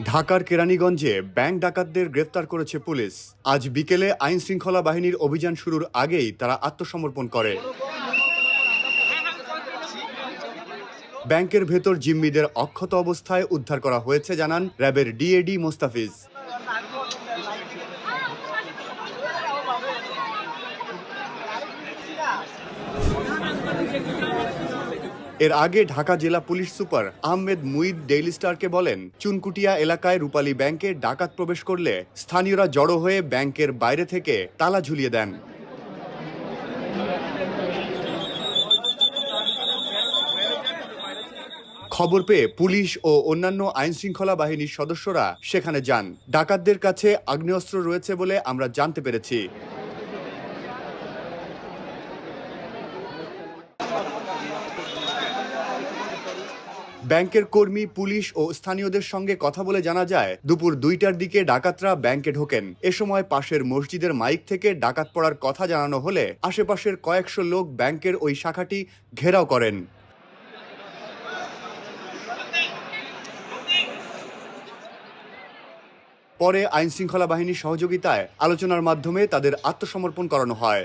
ঢাকার কেরানীগঞ্জে ব্যাংক ডাকাতদের গ্রেফতার করেছে পুলিশ। আজ বিকেলে আইন শৃঙ্খলা বাহিনীর অভিযান শুরুর আগেই তারা আত্মসমর্পণ করে। ব্যাংকের ভেতর জিম্মিদের অক্ষত অবস্থায় উদ্ধার করা হয়েছে জানান র্যাবের ডিএডি মোস্তাফিজ। এর আগে ঢাকা জেলা পুলিশ সুপার আহমেদ মুঈদ ডেইলি স্টারকে বলেন, চুনকুটিয়া এলাকায় রূপালী ব্যাংকে ডাকাত প্রবেশ করলে স্থানীয়রা জড়ো হয়ে ব্যাংকের বাইরে থেকে তালা ঝুলিয়ে দেন। খবর পেয়ে পুলিশ ও অন্যান্য আইনশৃঙ্খলা বাহিনীর সদস্যরা সেখানে যান। ডাকাতদের কাছে আগ্নেয়াস্ত্র রয়েছে বলে আমরা জানতে পেরেছি। ব্যাংকের কর্মী, পুলিশ ও স্থানীয়দের সঙ্গে কথা বলে জানা যায়, দুপুর 2টার দিকে ডাকাতরা ব্যাংকে ঢোকেন। এ সময় পাশের মসজিদের মাইক থেকে ডাকাত পড়ার কথা জানানো হলে আশেপাশের কয়েকশো লোক ব্যাংকের ওই শাখাটি ঘেরাও করেন। পরে আইনশৃঙ্খলা বাহিনীর সহযোগিতায় আলোচনার মাধ্যমে তাদের আত্মসমর্পণ করানো হয়।